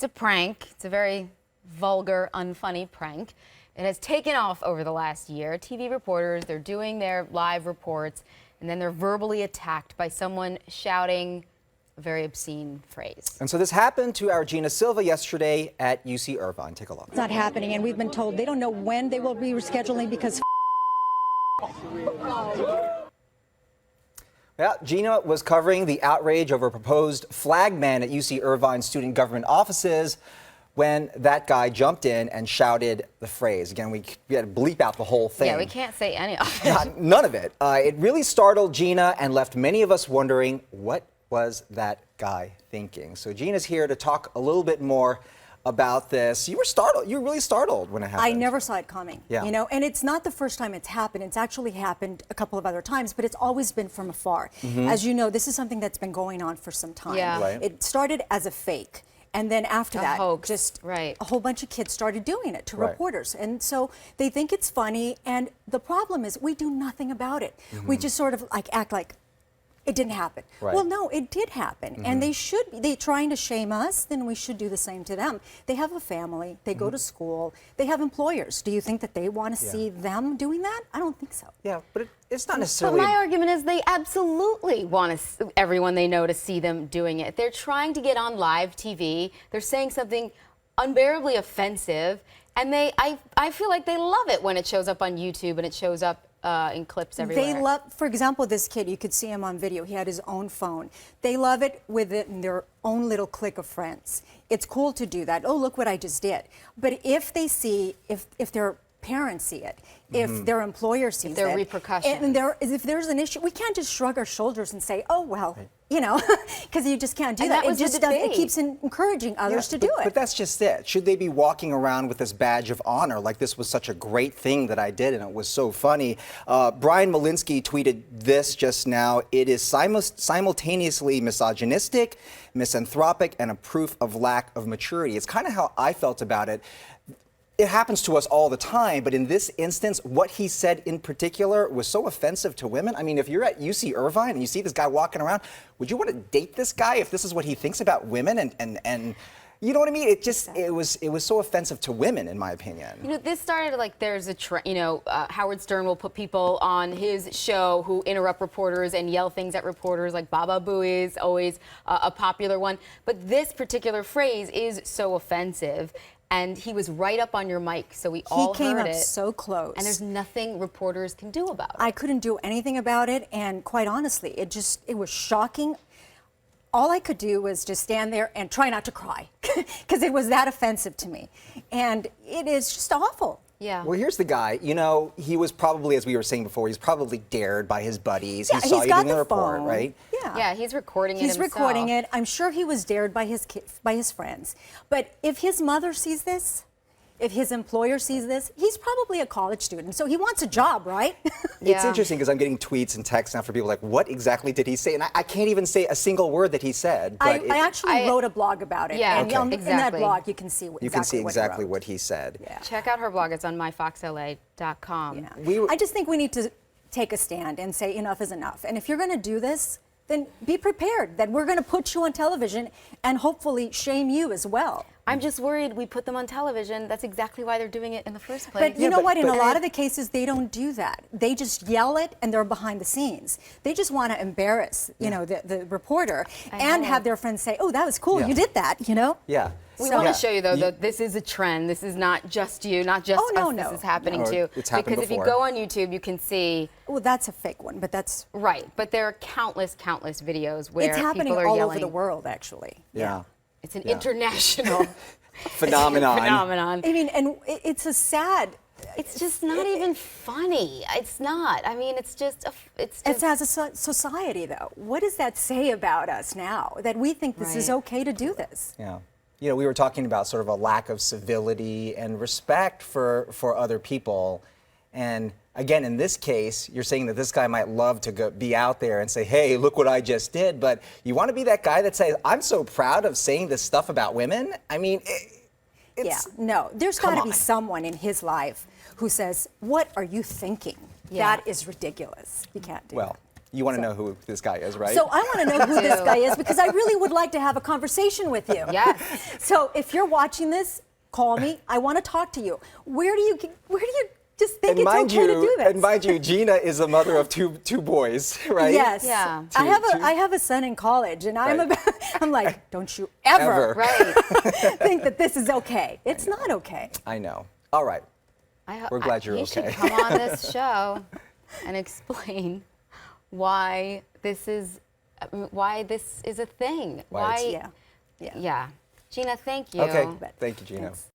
It's a prank. It's a very vulgar, unfunny prank. It has taken off over the last year. TV reporters, they're doing their live reports, and then they're verbally attacked by someone shouting a very obscene phrase. And so this happened to our Gina Silva yesterday at UC Irvine. Take a look. It's not happening, and we've been told they don't know when they will be rescheduling because Yeah, Gina was covering the outrage over a proposed flag ban at UC Irvine student government offices when that guy jumped in and shouted the phrase. Again, we had to bleep out the whole thing. Yeah, we can't say any of it. None of it. It really startled Gina and left many of us wondering, what was that guy thinking? So Gina's here to talk a little bit more about this. You were startled. You were really startled when it happened. I never saw it coming. Yeah. You know, and it's not the first time it's happened. It's actually happened a couple of other times, but it's always been from afar. As you know, this is something that's been going on for some time. Yeah. Right. It started as a fake. And then after that, hoax. just Right. a whole bunch of kids started doing it to Right. reporters. And so they think it's funny. And the problem is we do nothing about it. We just sort of like act like it didn't happen. Right. Well, no, it did happen. And they should be. They're trying to shame us, then we should do the same to them. They have a family. They go to school. They have employers. Do you think that they want to see them doing that? I don't think so. Yeah, but it's not But necessarily... my argument is they absolutely want everyone they know to see them doing it. They're trying to get on live TV. They're saying something unbearably offensive, and I feel like they love it when it shows up on YouTube and it shows up in clips everywhere. They love, for example, this kid, you could see him on video. He had his own phone. They love it within their own little clique of friends. It's cool to do that. Oh, look what I just did. But if they see, if their parents see it, if their employer sees it, there are repercussions. and if there's an issue, we can't just shrug our shoulders and say, oh, well, you know, because you just can't do And that. that was it the just does, it debate. keeps encouraging others to do it. But that's just it. Should they be walking around with this badge of honor like this was such a great thing that I did and it was so funny? Brian Malinsky tweeted this just now. It is simultaneously misogynistic, misanthropic, and a proof of lack of maturity. It's kind of how I felt about it. It happens to us all the time, but in this instance, what he said in particular was so offensive to women. I mean, if you're at UC Irvine and you see this guy walking around, would you want to date this guy if this is what he thinks about women? And you know what I mean? It was so offensive to women, in my opinion. You know, this started like there's a Howard Stern will put people on his show who interrupt reporters and yell things at reporters, like Baba Booey is always a popular one. But this particular phrase is so offensive. And he was right up on your mic, so we all heard it. He came up so close. And there's nothing reporters can do about it. I couldn't do anything about it, and quite honestly, it was shocking. All I could do was just stand there and try not to cry, because it was that offensive to me. And it is just awful. Yeah. Well, here's the guy. You know, he was probably, as we were saying before, he's probably dared by his buddies. Yeah, he saw he's you got in the report, phone. right? Yeah. Yeah, he's recording it He's himself. recording it. I'm sure he was dared by his friends. But if his mother sees this, if his employer sees this, he's probably a college student, so he wants a job, right? It's interesting because I'm getting tweets and texts now from people like, what exactly did he say? And I can't even say a single word that he said. But I actually wrote a blog about it. Yeah, and okay. in that blog, you can see exactly what he said. Yeah. Check out her blog. It's on myfoxla.com. Yeah. I just think we need to take a stand and say enough is enough. And if you're going to do this, then be prepared that we're going to put you on television and hopefully shame you as well. I'm just worried we put them on television. That's exactly why they're doing it in the first place. But you know what? In a lot of the cases, they don't do that. They just yell it, and they're behind the scenes. They just want to embarrass, you know, the reporter and have their friends say, "Oh, that was cool. You did that." You know? Yeah. We want to show you, though, that this is a trend. This is not just you, not just us. This is happening too. It's happened because before. if you go on YouTube, you can see. Well, that's a fake one, but that's right. But there are countless videos where it's happening people are all yelling. over the world, actually. Yeah. It's an international phenomenon. I mean, and it's a sad. It's just not even funny. It's not. I mean, it's just. It's as a society, though. What does that say about us now? That we think this is okay to do this? Yeah. You know, we were talking about sort of a lack of civility and respect for other people. And again, in this case, you're saying that this guy might love to be out there and say, hey, look what I just did. But you want to be that guy that says, I'm so proud of saying this stuff about women? I mean, no, there's got to be someone in his life who says, what are you thinking? Yeah. That is ridiculous. You can't do that. Well, You want to know who this guy is, right? So I want to know who this guy is because I really would like to have a conversation with you. Yes. So if you're watching this, call me. I want to talk to you. Where do you just think it's okay to do this? And mind you, Gina is a mother of two boys, right? Yes. Yeah. I have a son in college, and I'm Right. I'm like, don't you ever, Right. think that this is okay. It's not okay. I know. All right. We're glad you're he okay. should come on this show and explain why this is a thing. Why it's- Yeah. Yeah. Gina, thank you. Okay. Thank you, Gina. Thanks.